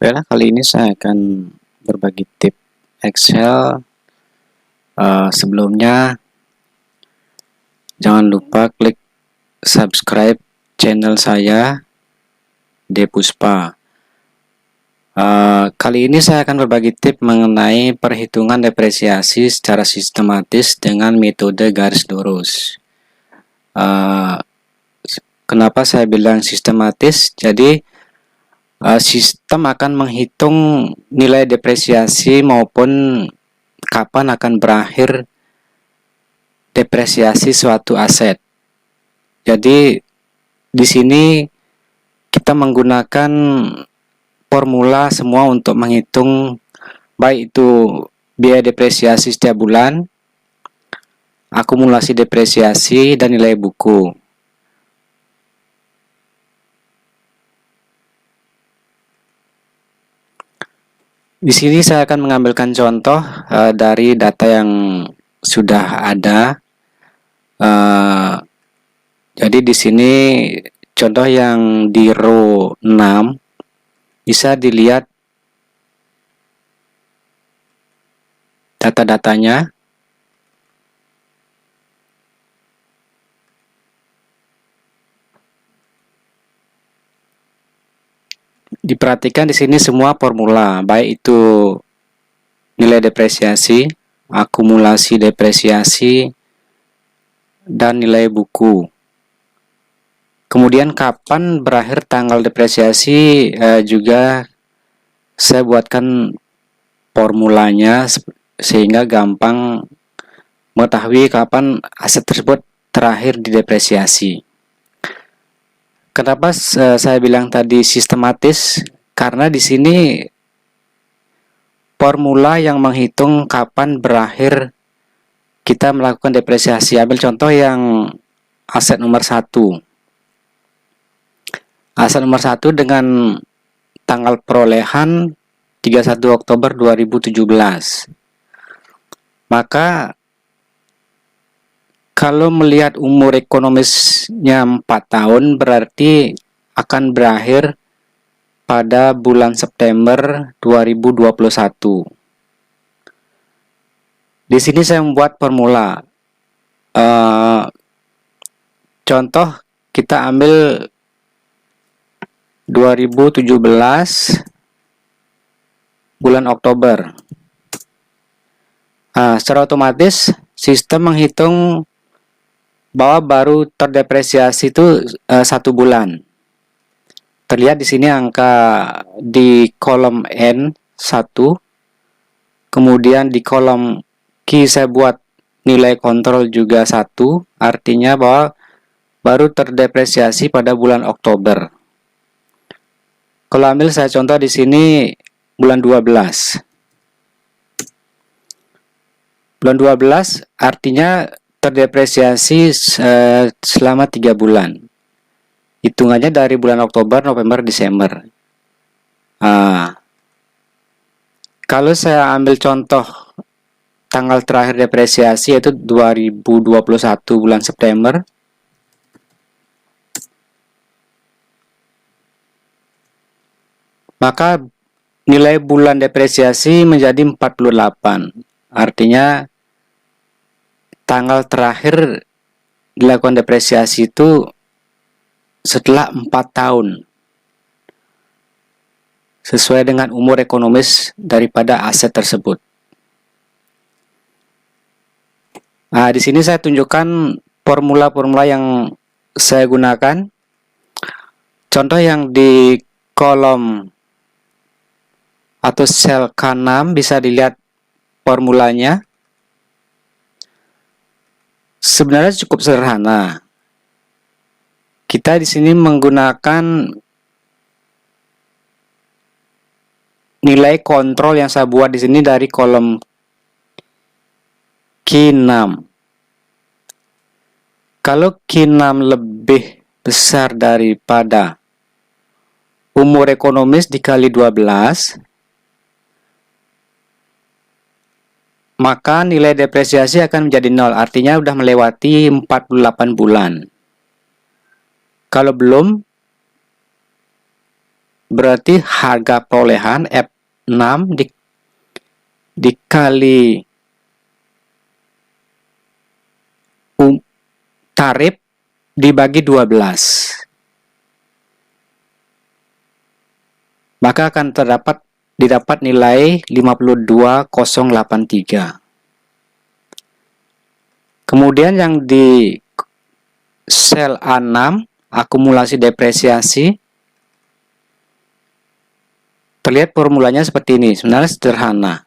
Baiklah, kali ini saya akan berbagi tips Excel. Sebelumnya, jangan lupa klik subscribe channel saya, Depuspa. Kali ini saya akan berbagi tips mengenai perhitungan depresiasi secara sistematis dengan metode garis lurus. Kenapa saya bilang sistematis? Jadi, sistem akan menghitung nilai depresiasi maupun kapan akan berakhir depresiasi suatu aset. Jadi di sini kita menggunakan formula semua untuk menghitung baik itu biaya depresiasi setiap bulan, akumulasi depresiasi, dan nilai buku. Di sini saya akan mengambilkan contoh dari data yang sudah ada. Jadi di sini contoh yang di row 6 bisa dilihat data-datanya. Diperhatikan di sini semua formula, baik itu nilai depresiasi, akumulasi depresiasi, dan nilai buku. Kemudian kapan berakhir tanggal depresiasi juga saya buatkan formulanya sehingga gampang mengetahui kapan aset tersebut terakhir didepresiasi. Kenapa saya bilang tadi sistematis? Karena di sini formula yang menghitung kapan berakhir kita melakukan depresiasi. Ambil contoh yang aset nomor 1. Aset nomor 1 dengan tanggal perolehan 31 Oktober 2017. Maka kalau melihat umur ekonomisnya 4 tahun, berarti akan berakhir pada bulan September 2021. Di sini saya membuat formula. Contoh kita ambil 2017 bulan Oktober. Secara otomatis sistem menghitung bahwa baru terdepresiasi itu 1 bulan. Terlihat di sini angka di kolom N 1, kemudian di kolom Q saya buat nilai kontrol juga 1, artinya bahwa baru terdepresiasi pada bulan Oktober. Kalau ambil saya contoh di sini bulan 12. Bulan 12 artinya terdepresiasi selama 3 bulan. Hitungannya dari bulan Oktober, November, Desember. Kalau saya ambil contoh tanggal terakhir depresiasi yaitu 2021 bulan September. Maka nilai bulan depresiasi menjadi 48. Artinya tanggal terakhir dilakukan depresiasi itu setelah 4 tahun. Sesuai dengan umur ekonomis daripada aset tersebut. Di sini saya tunjukkan formula-formula yang saya gunakan. Contoh yang di kolom atau sel K6 bisa dilihat formulanya. Sebenarnya cukup sederhana. Kita di sini menggunakan nilai kontrol yang saya buat di sini dari kolom Q6. Kalau Q6 lebih besar daripada umur ekonomis dikali 12, maka nilai depresiasi akan menjadi 0, artinya sudah melewati 48 bulan. Kalau belum, berarti harga perolehan F6 dikali tarif dibagi 12. Maka akan didapat nilai 52083. Kemudian yang di sel A6, akumulasi depresiasi, terlihat formulanya seperti ini. Sebenarnya sederhana.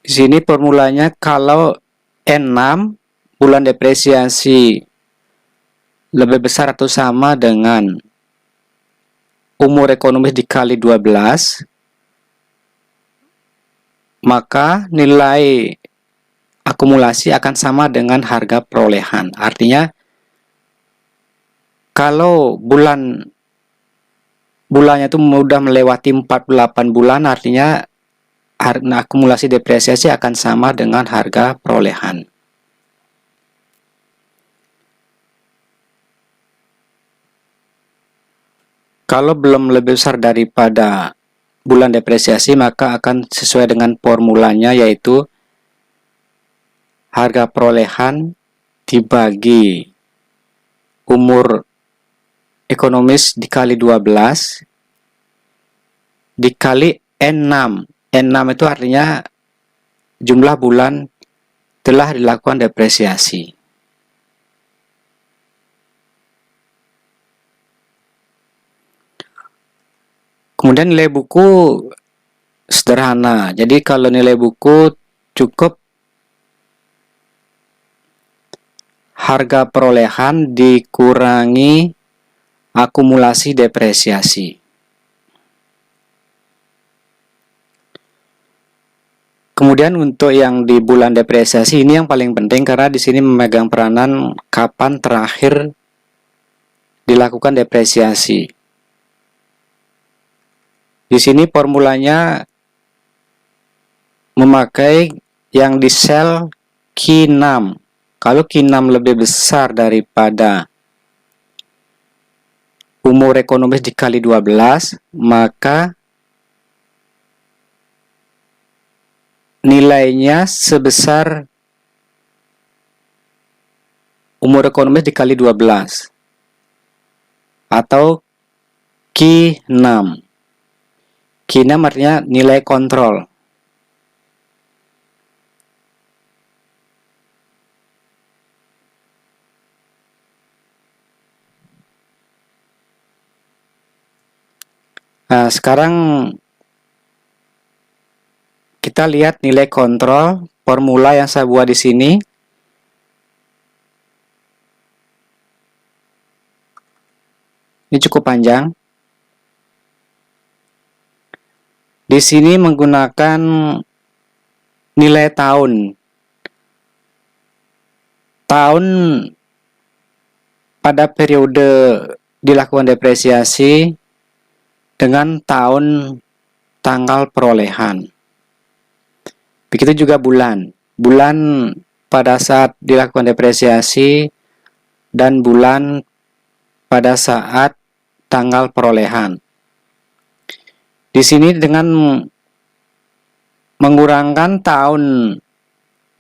Di sini formulanya kalau N6 bulan depresiasi lebih besar atau sama dengan umur ekonomis dikali 12, maka nilai akumulasi akan sama dengan harga perolehan. Artinya kalau bulannya itu sudah melewati 48 bulan, artinya akumulasi depresiasi akan sama dengan harga perolehan. Kalau belum lebih besar daripada bulan depresiasi, maka akan sesuai dengan formulanya, yaitu harga perolehan dibagi umur ekonomis dikali 12 dikali N6. N6 itu artinya jumlah bulan telah dilakukan depresiasi. Kemudian nilai buku sederhana. Jadi kalau nilai buku cukup harga perolehan dikurangi akumulasi depresiasi. Kemudian untuk yang di bulan depresiasi ini yang paling penting karena di sini memegang peranan kapan terakhir dilakukan depresiasi. Di sini formulanya memakai yang di sel Q6. Kalau Q6 lebih besar daripada umur ekonomis dikali 12, maka nilainya sebesar umur ekonomis dikali 12 atau Q6. Q6 artinya nilai kontrol. Nah, sekarang kita lihat nilai kontrol formula yang saya buat di sini. Ini cukup panjang. Di sini menggunakan nilai tahun. Tahun pada periode dilakukan depresiasi dengan tahun tanggal perolehan. Begitu juga bulan. Bulan pada saat dilakukan depresiasi dan bulan pada saat tanggal perolehan. Di sini dengan mengurangkan tahun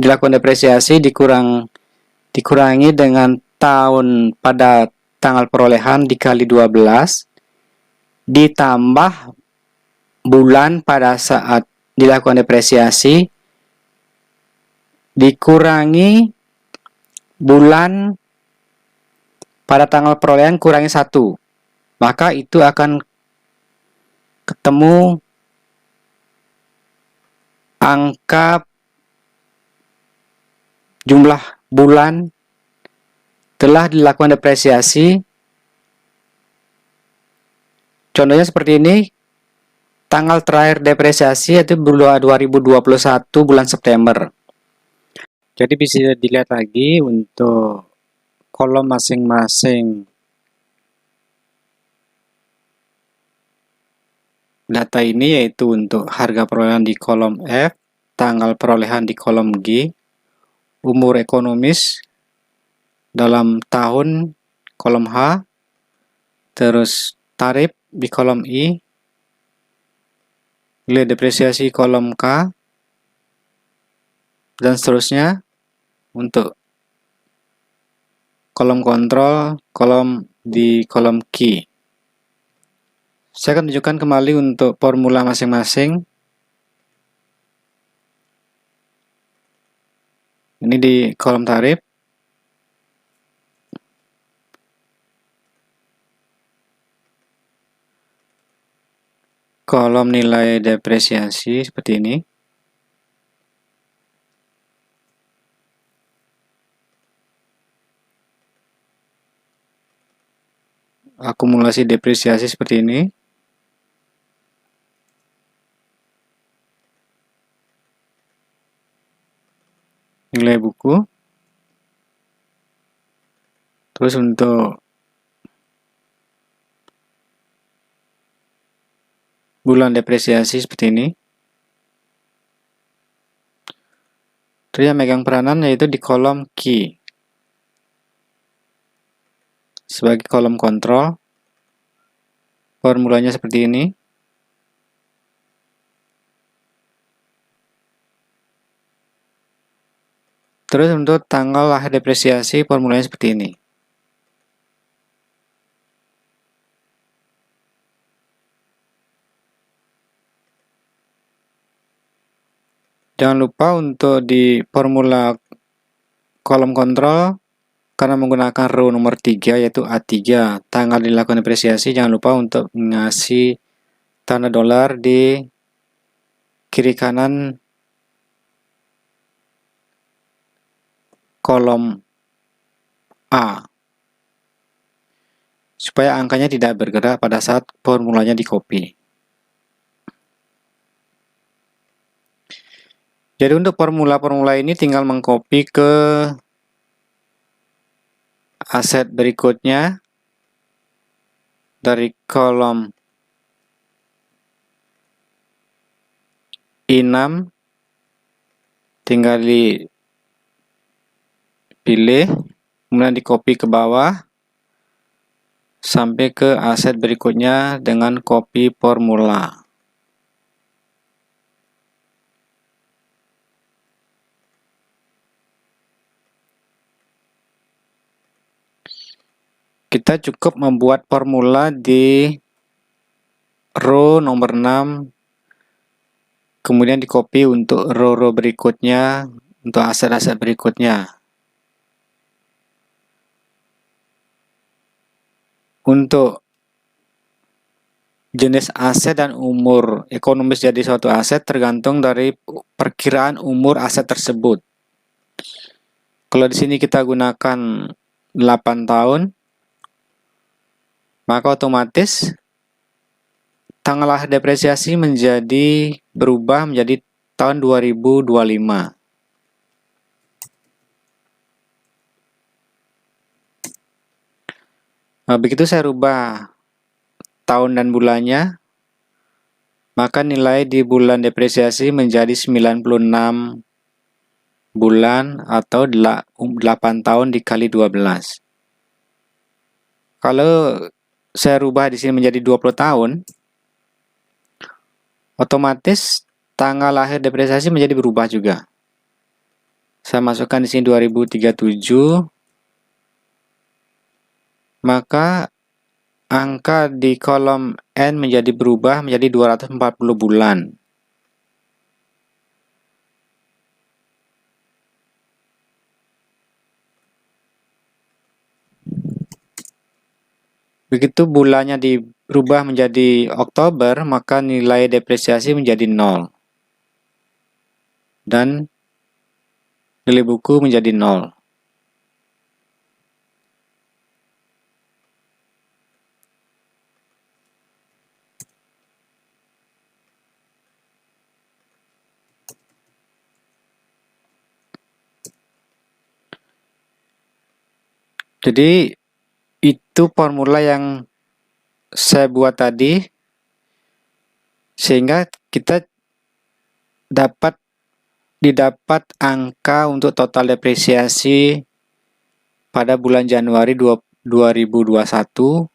dilakukan depresiasi dikurangi dengan tahun pada tanggal perolehan dikali 12 ditambah bulan pada saat dilakukan depresiasi dikurangi bulan pada tanggal perolehan kurangi 1, maka itu akan ketemu angka jumlah bulan telah dilakukan depresiasi. Contohnya seperti ini. Tanggal terakhir depresiasi itu bulan 2021 bulan September. Jadi bisa dilihat lagi untuk kolom masing-masing data ini, yaitu untuk harga perolehan di kolom F, tanggal perolehan di kolom G, umur ekonomis dalam tahun kolom H, terus tarif di kolom I, nilai depresiasi kolom K, dan seterusnya untuk kolom kontrol, di kolom key. Saya akan tunjukkan kembali untuk formula masing-masing. Ini di kolom tarif. Kolom nilai depresiasi seperti ini. Akumulasi depresiasi seperti ini. Nilai buku. Terus untuk bulan depresiasi seperti ini. Terus yang megang peranan yaitu di kolom key. Sebagai kolom kontrol, formulanya seperti ini. Terus untuk tanggal lahir depresiasi, formulanya seperti ini. Jangan lupa untuk di formula kolom kontrol, karena menggunakan row nomor 3 yaitu A3, tanggal dilakukan depresiasi, jangan lupa untuk ngasih tanda dolar di kiri kanan kolom A, supaya angkanya tidak bergerak pada saat formulanya di copy. Jadi untuk formula-formula ini tinggal mengcopy ke aset berikutnya dari kolom I6, tinggal dipilih, kemudian di copy ke bawah sampai ke aset berikutnya dengan copy formula. Kita cukup membuat formula di row nomor 6, kemudian di copy untuk row-row berikutnya, untuk aset-aset berikutnya. Untuk jenis aset dan umur ekonomis jadi suatu aset tergantung dari perkiraan umur aset tersebut. Kalau di sini kita gunakan 8 tahun, maka otomatis tanggal lahir depresiasi berubah menjadi tahun 2025. Nah, begitu saya rubah tahun dan bulannya, maka nilai di bulan depresiasi menjadi 96 bulan atau 8 tahun dikali 12. Kalau saya rubah di sini menjadi 20 tahun, otomatis tanggal lahir depresiasi menjadi berubah juga. Saya masukkan di sini 2037, maka angka di kolom N menjadi berubah menjadi 240 bulan. Begitu bulannya dirubah menjadi Oktober, maka nilai depresiasi menjadi 0. Dan nilai buku menjadi 0. Jadi itu formula yang saya buat tadi, sehingga kita didapat angka untuk total depresiasi pada bulan Januari 2021.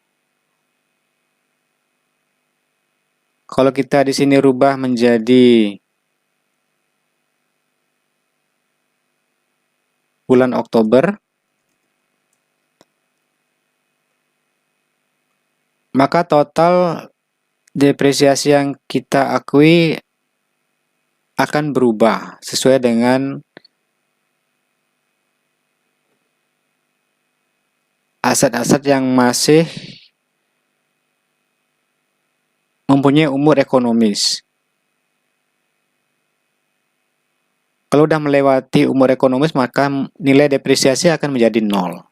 Kalau kita di sini rubah menjadi bulan Oktober, maka total depresiasi yang kita akui akan berubah sesuai dengan aset-aset yang masih mempunyai umur ekonomis. Kalau sudah melewati umur ekonomis, maka nilai depresiasi akan menjadi 0.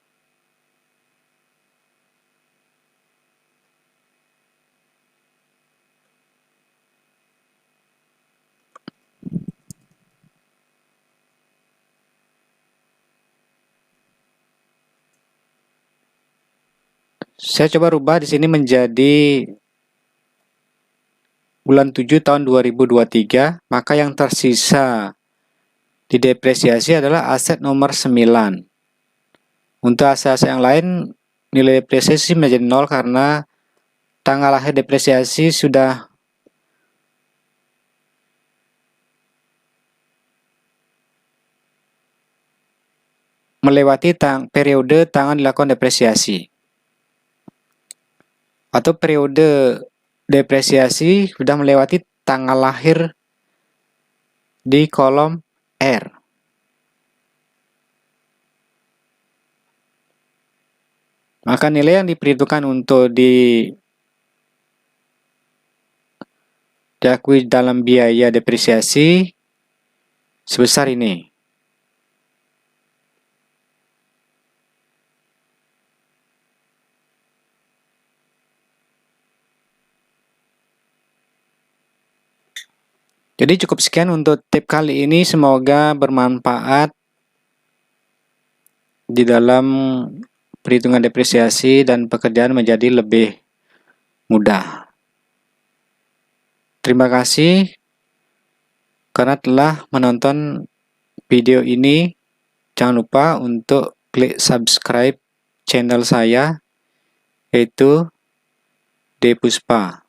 Saya coba rubah di sini menjadi bulan 7 tahun 2023, maka yang tersisa didepresiasi adalah aset nomor 9. Untuk aset-aset yang lain, nilai depresiasi menjadi 0 karena tanggal akhir depresiasi sudah melewati periode tanggal dilakukan depresiasi. Atau periode depresiasi sudah melewati tanggal lahir di kolom R. Maka nilai yang diperhitungkan untuk diakui dalam biaya depresiasi sebesar ini. Jadi cukup sekian untuk tip kali ini, semoga bermanfaat di dalam perhitungan depresiasi dan pekerjaan menjadi lebih mudah. Terima kasih karena telah menonton video ini. Jangan lupa untuk klik subscribe channel saya, yaitu D Puspa.